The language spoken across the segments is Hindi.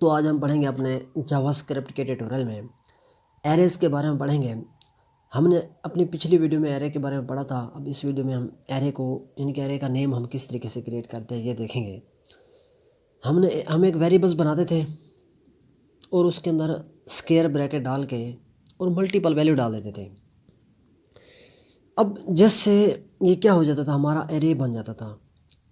तो आज हम पढ़ेंगे अपने जावास्क्रिप्ट के ट्यूटोरियल में एरेज़ के बारे में पढ़ेंगे। हमने अपनी पिछली वीडियो में एरे के बारे में पढ़ा था। अब इस वीडियो में हम एरे को यानी एरे का नेम हम किस तरीके से क्रिएट करते हैं ये देखेंगे। हम एक वेरिएबल्स बनाते थे और उसके अंदर स्क्वायर ब्रैकेट डाल के और मल्टीपल वैल्यू डाल देते थे। अब जिससे ये क्या हो जाता था, हमारा एरे बन जाता था।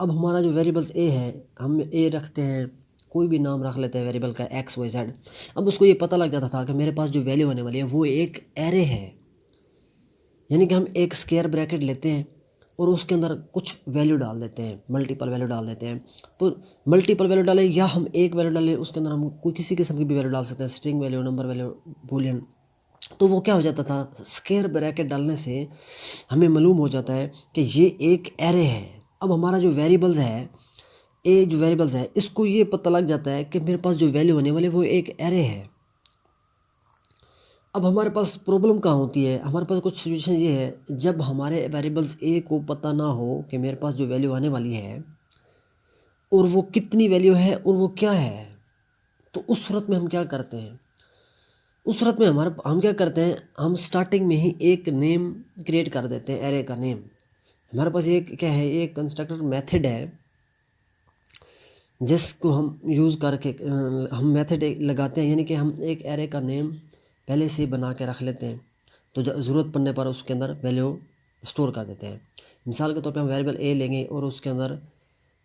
अब हमारा जो वेरिएबल्स ए है, हम ए रखते हैं, कोई भी नाम रख लेते हैं वेरिएबल का एक्स वाई जेड। अब उसको ये पता लग जाता था कि मेरे पास जो वैल्यू आने वाली है वो एक एरे है, यानी कि हम एक स्क्वायर ब्रैकेट लेते हैं और उसके अंदर कुछ वैल्यू डाल देते हैं, मल्टीपल वैल्यू डाल देते हैं। तो मल्टीपल वैल्यू डालें या हम एक वैल्यू डालें, उसके अंदर हम कोई किसी किस्म की भी वैल्यू डाल सकते हैं, string value, number value, Boolean. तो वो क्या हो जाता था, स्क्वायर ब्रैकेट डालने से हमें मालूम हो जाता है कि ये एक एरे है। अब हमारा जो वेरिएबल्स है, ए जो वेरिएबल्स है, इसको ये पता लग जाता है कि मेरे पास जो वैल्यू होने वाली है वो एक एरे है। अब हमारे पास प्रॉब्लम कहाँ होती है, हमारे पास कुछ सिचुएशन ये है जब हमारे वेरिएबल्स ए को पता ना हो कि मेरे पास जो वैल्यू आने वाली है और वो कितनी वैल्यू है और वो क्या है। तो उस सूरत में हम क्या करते हैं, उस सूरत में हम क्या करते हैं, हम स्टार्टिंग में ही एक नेम क्रिएट कर देते हैं, एरे का नेम। हमारे पास एक क्या है, एक कंस्ट्रक्टर मेथड है जिसको हम यूज़ करके हम मेथड लगाते हैं, यानी कि हम एक एरे का नेम पहले से बना के रख लेते हैं। तो ज़रूरत पड़ने पर उसके अंदर वैल्यू स्टोर कर देते हैं। मिसाल के तौर पे हम वेरिएबल ए लेंगे और उसके अंदर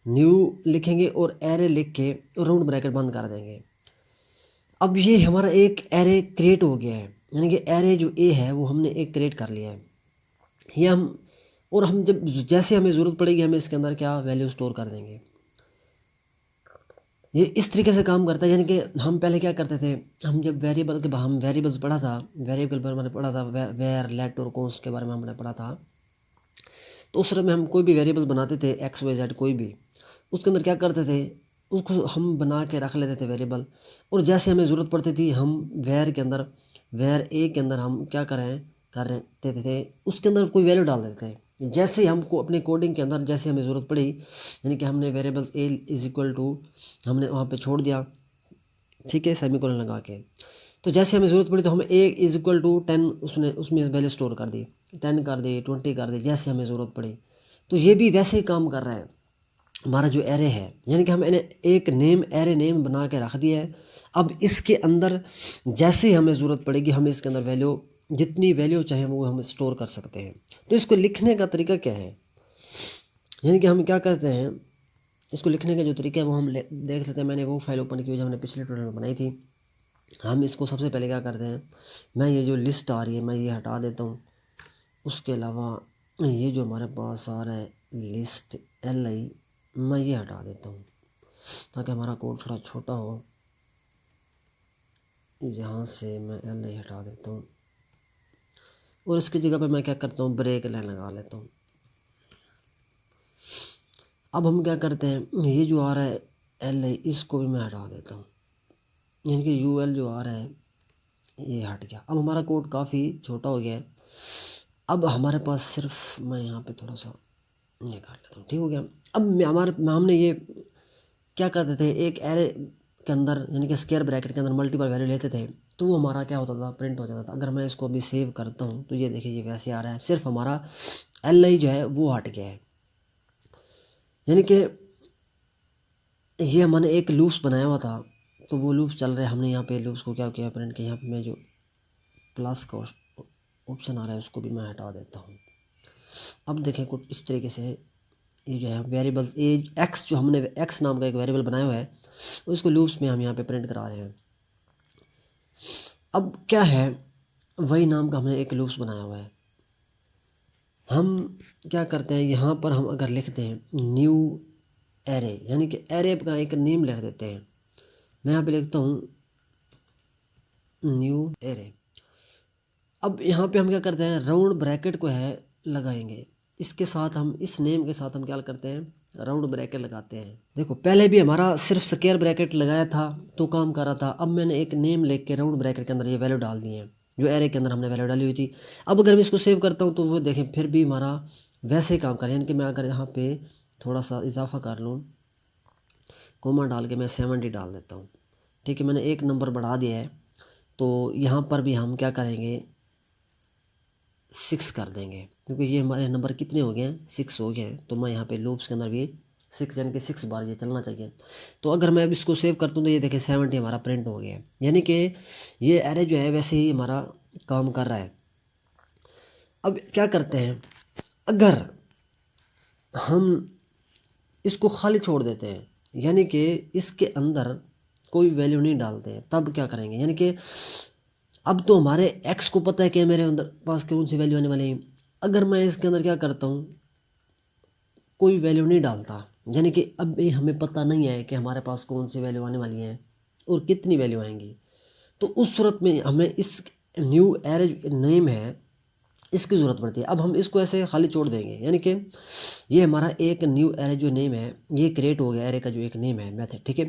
न्यू लिखेंगे और एरे लिख के राउंड ब्रैकेट बंद कर देंगे। अब ये हमारा एक एरे क्रिएट हो गया है, यानी कि एरे जो ए है वो हमने एक क्रिएट कर लिया है। ये हम जब जैसे हमें ज़रूरत पड़ेगी हम इसके अंदर क्या वैल्यू स्टोर कर देंगे। ये इस तरीके से काम करता है, यानी कि हम पहले क्या करते थे, हम जब हम वेरिएबल्स पढ़ा था, वेरिएबल पर मैंने पढ़ा था, वेयर, लेट और कॉन्स्ट के बारे में हमने पढ़ा था। तो उस समय में हम कोई भी वेरिएबल बनाते थे, एक्स वाई जेड कोई भी, उसके अंदर क्या करते थे, उसको हम बना के रख लेते थे वेरिएबल। और जैसे हमें ज़रूरत पड़ती थी हम वेयर के अंदर, वेयर ए के अंदर हम क्या कर रहे थे, उसके अंदर कोई वैल्यू डाल देते थे। जैसे ही हमको अपने कोडिंग के अंदर जैसे हमें ज़रूरत पड़ी, यानी कि हमने variable A is equal to हमने वहाँ पे छोड़ दिया, ठीक है, सेमीकोलन लगा के। तो जैसे हमें ज़रूरत पड़ी तो हम ए इज इक्वल टू 10 उसमें वैल्यू स्टोर कर दी, 10 कर दी, 20 कर दी, जैसे हमें ज़रूरत पड़ी। तो ये भी वैसे ही काम कर रहा है हमारा जो एरे है, यानी कि हम एक नेम, एरे नेम बना के रख दिया है। अब इसके अंदर जैसे ही हमें ज़रूरत पड़ेगी हम इसके अंदर वैल्यू, जितनी वैल्यू चाहे वो हम स्टोर कर सकते हैं। तो इसको लिखने का तरीका क्या है, यानी कि हम क्या करते हैं, इसको लिखने का जो तरीका है वो हम देख लेते हैं। मैंने वो फाइल ओपन की जो हमने पिछले ट्यूटोरियल में बनाई थी। हम इसको सबसे पहले क्या करते हैं, मैं ये जो लिस्ट आ रही है मैं ये हटा देता हूँ। उसके अलावा ये जो हमारे पास आ रहा है लिस्ट LI, मैं ये हटा देता हूँ ताकि हमारा कोड थोड़ा छोटा हो। यहाँ से मैं LI हटा देता हूँ और इसकी जगह पे मैं क्या करता हूँ, ब्रेक लाइन लगा लेता हूँ। अब हम क्या करते हैं, ये जो आ रहा है LI, इसको भी मैं हटा देता हूँ, यानी कि UL जो आ रहा है ये हट गया। अब हमारा कोड काफ़ी छोटा हो गया है। अब हमारे पास सिर्फ मैं यहाँ पे थोड़ा सा ये कर लेता हूँ, ठीक हो गया। अब हमने ये क्या करते थे, एक एरे के अंदर यानी कि स्क्वायर ब्रैकेट के अंदर मल्टीपल वैल्यू लेते थे, तो वो हमारा क्या होता था, प्रिंट हो जाता था। अगर मैं इसको अभी सेव करता हूँ तो ये देखिए ये वैसे आ रहा है, सिर्फ हमारा LI जो है वो हट गया है। यानी कि ये हमने एक लूप्स बनाया हुआ था, तो वो लूप्स चल रहे हैं। हमने यहाँ पे लूप्स को क्या किया, प्रिंट किया। यहाँ पे मैं जो प्लस का ऑप्शन आ रहा है उसको भी मैं हटा देता हूँ। अब देखें कुछ इस तरीके से ये जो है वेरिएबल्स एज एक्स, जो हमने एक्स नाम का एक वेरिएबल बनाया हुआ है उसको लूप्स में हम यहाँ पे प्रिंट करा रहे हैं। अब क्या है, वही नाम का हमने एक लूप्स बनाया हुआ है। हम क्या करते हैं, यहाँ पर हम अगर लिखते हैं न्यू एरे, यानी कि एरे का एक नेम लिख देते हैं। मैं यहाँ पे लिखता हूँ न्यू एरे। अब यहाँ पे हम क्या करते हैं, राउंड ब्रैकेट को है लगाएंगे, इसके साथ हम इस नेम के साथ हम क्या करते हैं, राउंड ब्रैकेट लगाते हैं। देखो पहले भी हमारा सिर्फ स्क्वायर ब्रैकेट लगाया था तो काम कर रहा था। अब मैंने एक नेम लेके के राउंड ब्रैकेट के अंदर ये वैल्यू डाल दी है जो एरे के अंदर हमने वैल्यू डाली हुई थी। अब अगर मैं इसको सेव करता हूँ तो वो देखें फिर भी हमारा वैसे ही काम कर, यानी कि मैं अगर यहाँ पे थोड़ा सा इजाफा कर लूँ, कोमा डाल के मैं 70 डाल देता हूँ, ठीक है, मैंने एक नंबर बढ़ा दिया है, तो यहाँ पर भी हम क्या करेंगे 6 कर देंगे, क्योंकि ये हमारे नंबर कितने हो गए हैं 6 हो गए हैं। तो मैं यहाँ पे लूप्स के अंदर भी 6 यानी कि 6 बार ये चलना चाहिए। तो अगर मैं अब इसको सेव करता हूँ तो ये देखिए 70 हमारा प्रिंट हो गया है, यानी कि ये एरे जो है वैसे ही हमारा काम कर रहा है। अब क्या करते हैं, अगर हम इसको खाली छोड़ देते हैं, यानी कि इसके अंदर कोई वैल्यू नहीं डालते हैं, तब क्या करेंगे, यानी कि अब तो हमारे x को पता है कि मेरे अंदर पास कौन सी वैल्यू आने वाली है। अगर मैं इसके अंदर क्या करता हूँ, कोई वैल्यू नहीं डालता, यानी कि अब भी हमें पता नहीं है कि हमारे पास कौन सी वैल्यू आने वाली है और कितनी वैल्यू आएंगी, तो उस सूरत में हमें इस न्यू एरे नेम है इसकी ज़रूरत पड़ती है। अब हम इसको ऐसे खाली छोड़ देंगे, यानी कि ये हमारा एक न्यू एरे जो नेम है ये क्रिएट हो गया, एरे का जो एक नेम है मेथड, ठीक है,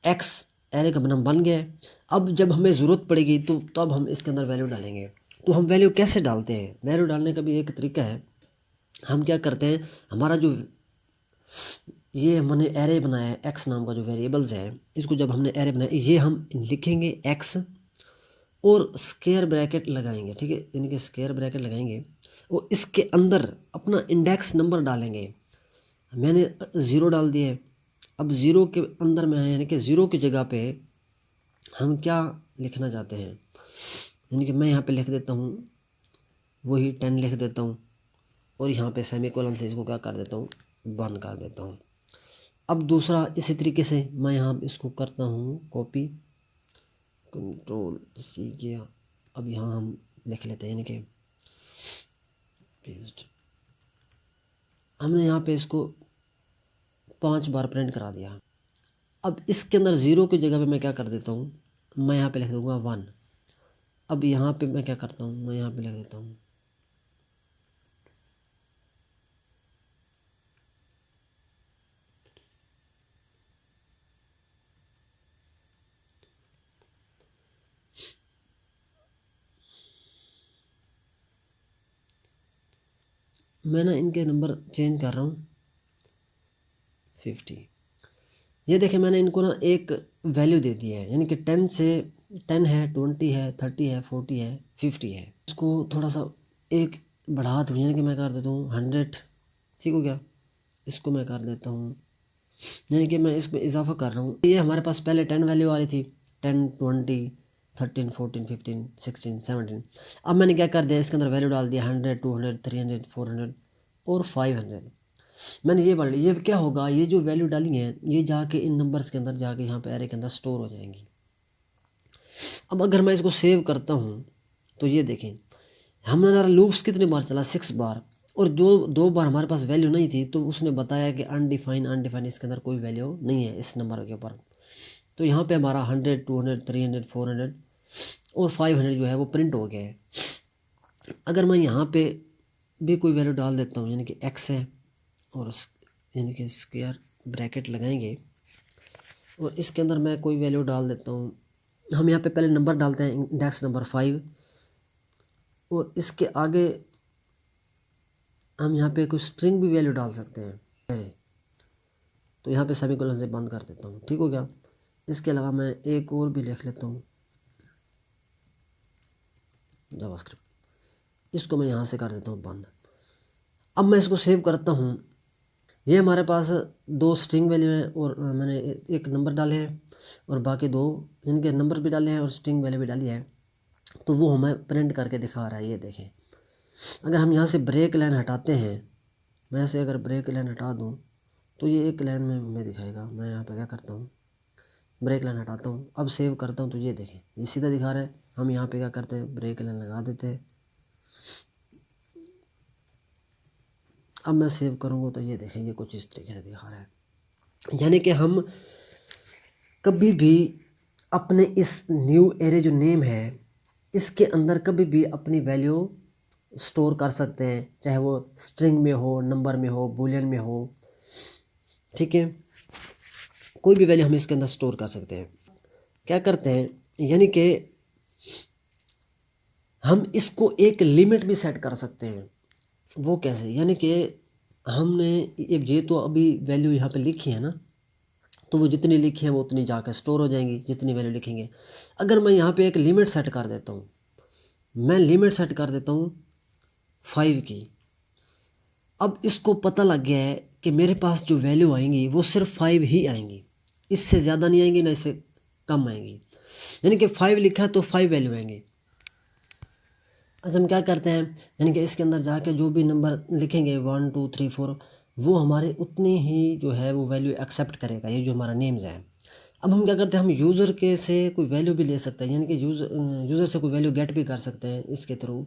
एक्स एरे का नाम बन गया है। अब जब हमें ज़रूरत पड़ेगी तो तब हम इसके अंदर वैल्यू डालेंगे। तो हम वैल्यू कैसे डालते हैं, वैल्यू डालने का भी एक तरीका है। हम क्या करते हैं, हमारा जो ये हमने एरे बनाया है एक्स नाम का जो वेरिएबल्स है, इसको जब हमने एरे बनाया ये हम लिखेंगे एक्स और स्क्वायर ब्रैकेट लगाएंगे, ठीक है, यानी कि स्क्वायर ब्रैकेट लगाएंगे और इसके अंदर अपना इंडेक्स नंबर डालेंगे। मैंने 0 डाल दिए। अब 0 के अंदर में है, यानी कि 0 की जगह पे हम क्या लिखना चाहते हैं, यानी कि मैं यहाँ पे लिख देता हूँ वही 10 लिख देता हूँ और यहाँ पे सेमीकोलन से इसको क्या कर देता हूँ, बंद कर देता हूँ। अब दूसरा इसी तरीके से मैं यहाँ इसको करता हूँ कॉपी, कंट्रोल सी किया। अब यहाँ हम लिख लेते हैं, यानी कि पेस्ट। हमने यहाँ पे इसको 5 बार प्रिंट करा दिया। अब इसके अंदर 0 की जगह पे मैं क्या कर देता हूँ, मैं यहाँ पे लिख दूँगा 1। अब यहाँ पे मैं क्या करता हूँ, मैं यहाँ पे लिख देता हूँ मैं ना इनके नंबर चेंज कर रहा हूँ 50। ये देखिए मैंने इनको ना एक वैल्यू दे दी है, यानी कि 10 से 10 है, 20 है, 30 है, 40 है, 50 है। इसको थोड़ा सा एक बढ़ा दूँ, यानी कि मैं कर देता हूँ 100, ठीक हो गया। इसको मैं कर देता हूँ, यानी कि मैं इसमें इजाफा कर रहा हूँ। ये हमारे पास पहले 10 वैल्यू आ रही थी, 10, 20, 13, 14, 15, 16, 17। अब मैंने क्या कर दिया, इसके अंदर वैल्यू डाल दिया 100, 200, 300, 400 और 500। मैंने ये बढ़ ये क्या होगा, ये जो वैल्यू डाली है ये जाके इन नंबर्स के अंदर जाके यहाँ पे एरे के अंदर स्टोर हो जाएंगी। अब अगर मैं इसको सेव करता हूँ तो ये देखें हमारा लूप्स कितने बार चला, 6 बार, और जो 2 बार हमारे पास वैल्यू नहीं थी तो उसने बताया कि अनडिफाइन इसके अंदर कोई वैल्यू नहीं है इस नंबर के ऊपर। तो यहाँ पे हमारा 100, 200, 300, 400 और 500 जो है वो प्रिंट हो गया है। अगर मैं यहाँ पे भी कोई वैल्यू डाल देता हूँ, यानी कि एक्स है और यानी कि स्क्वायर ब्रैकेट लगाएंगे और इसके अंदर मैं कोई वैल्यू डाल देता हूँ। हम यहाँ पे पहले नंबर डालते हैं, इंडेक्स नंबर 5, और इसके आगे हम यहाँ पे कोई स्ट्रिंग भी वैल्यू डाल सकते हैं। तो यहाँ पे सेमीकोलन से बंद कर देता हूँ, ठीक हो गया। इसके अलावा मैं एक और भी लिख लेता हूँ जावास्क्रिप्ट, इसको मैं यहाँ से कर देता हूँ बंद। अब मैं इसको सेव करता हूँ। ये हमारे पास 2 स्ट्रिंग वैल्यू हैं और मैंने एक नंबर डाले हैं और बाकी 2 इनके नंबर भी डाले हैं और स्ट्रिंग वैल्यू भी डाली है, तो वो हमें प्रिंट करके दिखा रहा है। ये देखें अगर हम यहाँ से ब्रेक लाइन हटाते हैं, मैं से अगर ब्रेक लाइन हटा दूँ तो ये एक लाइन में हमें दिखाएगा। मैं यहाँ पे क्या करता हूँ, ब्रेक लाइन हटाता हूँ, अब सेव करता हूँ तो ये देखें ये सीधा दिखा रहा है। हम यहाँ पे क्या करते हैं, ब्रेक लाइन लगा देते हैं। अब मैं सेव करूँगा तो ये देखें ये कुछ इस तरीके से दिखा रहा है। यानी कि हम कभी भी अपने इस न्यू एरे जो नेम है इसके अंदर कभी भी अपनी वैल्यू स्टोर कर सकते हैं, चाहे वो स्ट्रिंग में हो, नंबर में हो, बूलियन में हो, ठीक है, कोई भी वैल्यू हम इसके अंदर स्टोर कर सकते हैं। क्या करते हैं, यानी कि हम इसको एक लिमिट भी सेट कर सकते हैं। वो कैसे, यानी कि हमने ये तो अभी वैल्यू यहाँ पे लिखी है ना, तो वो जितनी लिखी है वो उतनी जाकर स्टोर हो जाएंगी, जितनी वैल्यू लिखेंगे। अगर मैं यहाँ पे एक लिमिट सेट कर देता हूँ, मैं लिमिट सेट कर देता हूँ 5 की। अब इसको पता लग गया है कि मेरे पास जो वैल्यू आएंगी वो सिर्फ 5 ही आएंगी, इससे ज़्यादा नहीं आएंगी ना इससे कम आएंगी। यानी कि 5 लिखा है तो 5 वैल्यू आएंगी। आज हम क्या करते हैं, यानी कि इसके अंदर जाके जो भी नंबर लिखेंगे 1 2 3 4, वो हमारे उतनी ही जो है वो वैल्यू एक्सेप्ट करेगा, ये जो हमारा नेम्स है। अब हम क्या करते हैं, हम यूज़र के से कोई वैल्यू भी ले सकते हैं, यानी कि यूज़र से कोई वैल्यू गेट भी कर सकते हैं इसके थ्रू।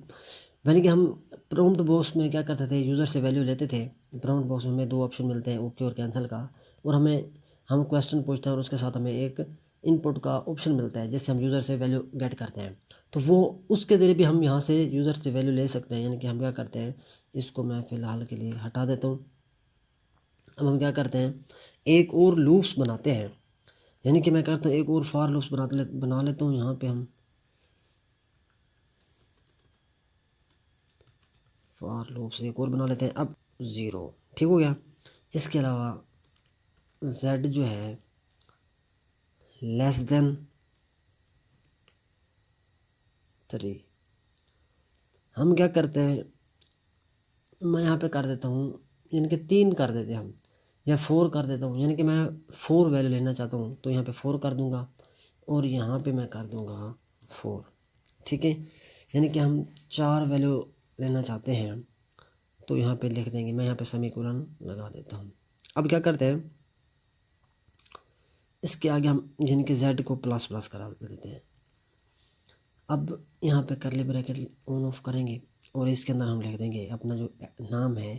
यानी कि हम प्रॉम्प्ट बॉक्स में क्या करते थे, यूज़र से वैल्यू लेते थे। प्रॉम्प्ट बॉक्स में हमें 2 ऑप्शन मिलते हैं, ओके और कैंसिल का, और हम क्वेश्चन पूछते हैं और उसके साथ हमें एक इनपुट का ऑप्शन मिलता है जिससे हम यूज़र से वैल्यू गेट करते हैं। तो वो उसके ज़रिए भी हम यहाँ से यूज़र से वैल्यू ले सकते हैं। यानी कि हम क्या करते हैं, इसको मैं फ़िलहाल के लिए हटा देता हूँ। अब हम क्या करते हैं, एक और लूप्स बनाते हैं। यानी कि मैं करता हूँ एक और फॉर लूप्स बना लेता हूँ। यहाँ पे हम फॉर लूप्स एक और बना लेते हैं। अब 0 ठीक हो गया। इसके अलावा z जो है लेस देन 3, हम क्या करते हैं, मैं यहाँ पे कर देता हूँ, यानी कि 3 कर देते हैं हम, या 4 कर देता हूँ। यानी कि मैं 4 वैल्यू लेना चाहता हूँ तो यहाँ पे 4 कर दूँगा, और यहाँ पे मैं कर दूँगा 4। ठीक है, यानी कि हम 4 वैल्यू लेना चाहते हैं तो यहाँ पे लिख देंगे। मैं यहाँ पे सेमीकोलन लगा देता हूँ। अब क्या करते हैं, इसके आगे हम यानी कि z को प्लस प्लस करा देते हैं। अब यहाँ पे करली ब्रैकेट ऑन ऑफ करेंगे और इसके अंदर हम लिख देंगे अपना जो नाम है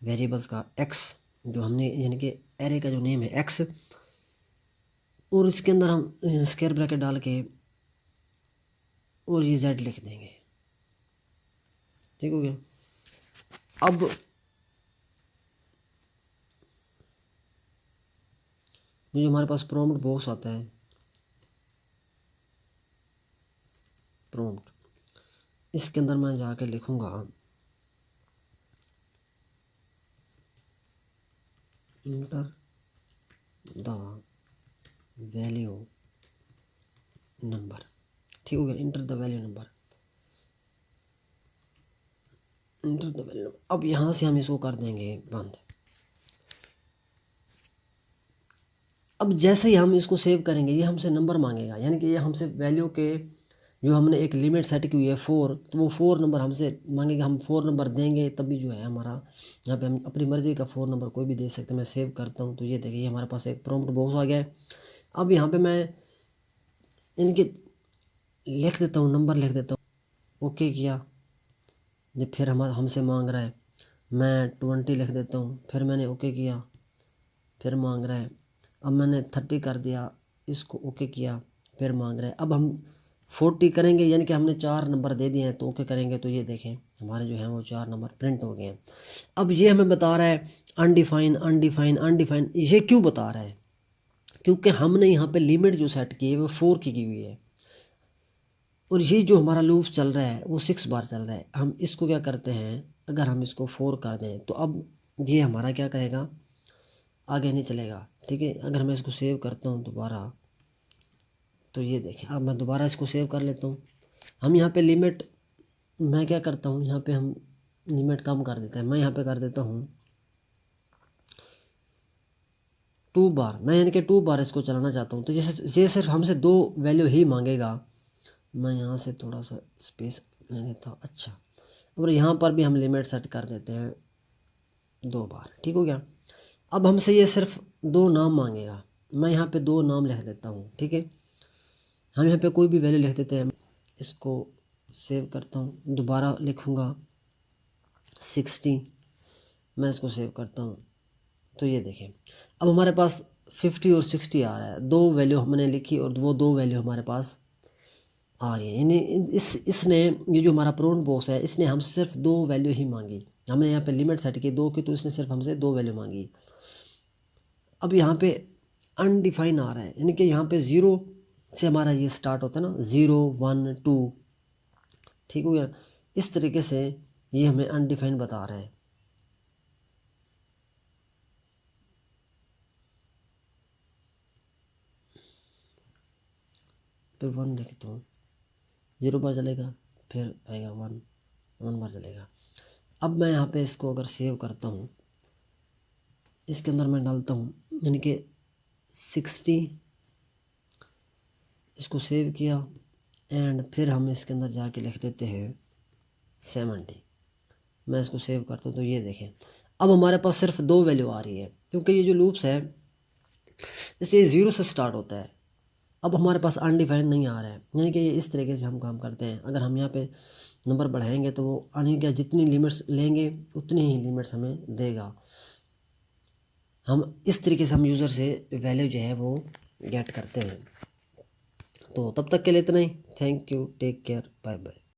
वेरिएबल्स का x, जो हमने यानी कि एरे का जो नेम है x, और इसके अंदर हम स्क्वायर ब्रैकेट डाल के और ये z लिख देंगे। ठीक हो गया। अब जो हमारे पास प्रॉम्प्ट बॉक्स आता है, प्रॉम्प्ट, इसके अंदर मैं जाके लिखूंगा इंटर द वैल्यू नंबर। ठीक हो गया, enter the value number, enter the value. अब यहाँ से हम इसको कर देंगे बंद। अब जैसे ही हम इसको सेव करेंगे ये हमसे नंबर मांगेगा, यानी कि ये हमसे वैल्यू के जो हमने एक लिमिट सेट की हुई है 4, तो वो 4 नंबर हमसे मांगेगा। हम 4 नंबर देंगे तभी जो है हमारा, यहाँ पे हम अपनी मर्ज़ी का 4 नंबर कोई भी दे सकते हैं। मैं सेव करता हूँ तो ये देखिए हमारे पास एक प्रॉम्प्ट बॉक्स आ गया है। अब यहाँ पे मैं यानी कि लिख देता हूँ, नंबर लिख देता हूँ, ओके किया। जब फिर हमसे मांग रहा है, मैं 20 लिख देता हूँ, फिर मैंने ओके किया, फिर मांग रहा है। अब मैंने 30 कर दिया, इसको ओके किया, फिर मांग रहा है। अब हम 40 करेंगे, यानी कि हमने 4 नंबर दे दिए हैं तो ओके करेंगे तो ये देखें हमारे जो हैं वो 4 नंबर प्रिंट हो गए हैं। अब ये हमें बता रहा है अनडिफाइन अनडिफाइन अनडिफाइन। ये क्यों बता रहा है, क्योंकि हमने यहाँ पे लिमिट जो सेट की है वो 4 की हुई है, और ये जो हमारा लूप चल रहा है वो 6 बार चल रहा है। हम इसको क्या करते हैं, अगर हम इसको 4 कर दें तो अब ये हमारा क्या करेगा, आगे नहीं चलेगा। ठीक है, अगर मैं इसको सेव करता हूँ दोबारा तो ये देखें, अब मैं दोबारा इसको सेव कर लेता हूँ। हम यहाँ पे लिमिट, मैं क्या करता हूँ यहाँ पे हम लिमिट कम कर देते हैं। मैं यहाँ पे कर देता हूँ 2 बार। मैं यानी कि 2 बार इसको चलाना चाहता हूँ, तो जैसे ये सिर्फ हमसे 2 वैल्यू ही मांगेगा। मैं यहाँ से थोड़ा सा स्पेस ले देता हूँ। अच्छा, और यहाँ पर भी हम लिमिट सेट कर देते हैं 2 बार। ठीक हो गया। अब हमसे ये सिर्फ 2 नाम मांगेगा। मैं यहाँ पे 2 नाम लिख देता हूँ। ठीक है, हम यहाँ पे कोई भी वैल्यू लिख देते हैं। इसको सेव करता हूँ, दोबारा लिखूँगा 60, मैं इसको सेव करता हूँ तो ये देखें अब हमारे पास 50 और 60 आ रहा है। 2 वैल्यू हमने लिखी और वो 2 वैल्यू हमारे पास आ रही है। यानी इसने ये जो हमारा प्रॉम्प्ट बॉक्स है इसने हमसे सिर्फ 2 वैल्यू ही मांगी। हमने यहाँ पे लिमिट सेट की 2 की, तो इसने सिर्फ हमसे 2 वैल्यू मांगी। अब यहाँ पे अनडिफाइन आ रहा है, यानी कि यहाँ पे 0 से हमारा ये स्टार्ट होता है ना, 0 1 2। ठीक हो गया। इस तरीके से ये हमें अनडिफाइन बता रहे हैं। पे 1 लिखता हूँ, 0 बार चलेगा, फिर आएगा 1 बार चलेगा। अब मैं यहाँ पे इसको अगर सेव करता हूँ, इसके अंदर मैं डालता हूँ यानी कि 60, इसको सेव किया एंड फिर हम इसके अंदर जाके लिख देते हैं 70। मैं इसको सेव करता हूँ तो ये देखें अब हमारे पास सिर्फ 2 वैल्यू आ रही है, क्योंकि ये जो लूप्स है इससे 0 से स्टार्ट होता है। अब हमारे पास अनडिफाइंड नहीं आ रहा है, यानी कि इस तरीके से हम काम करते हैं। अगर हम यहाँ पे नंबर बढ़ाएंगे तो वो यानी कि जितनी लिमिट्स लेंगे उतनी ही लिमिट्स हमें देगा। हम इस तरीके से हम यूज़र से वैल्यू जो है वो गेट करते हैं। तो तब तक के लिए इतना ही। Thank you, take care, bye bye.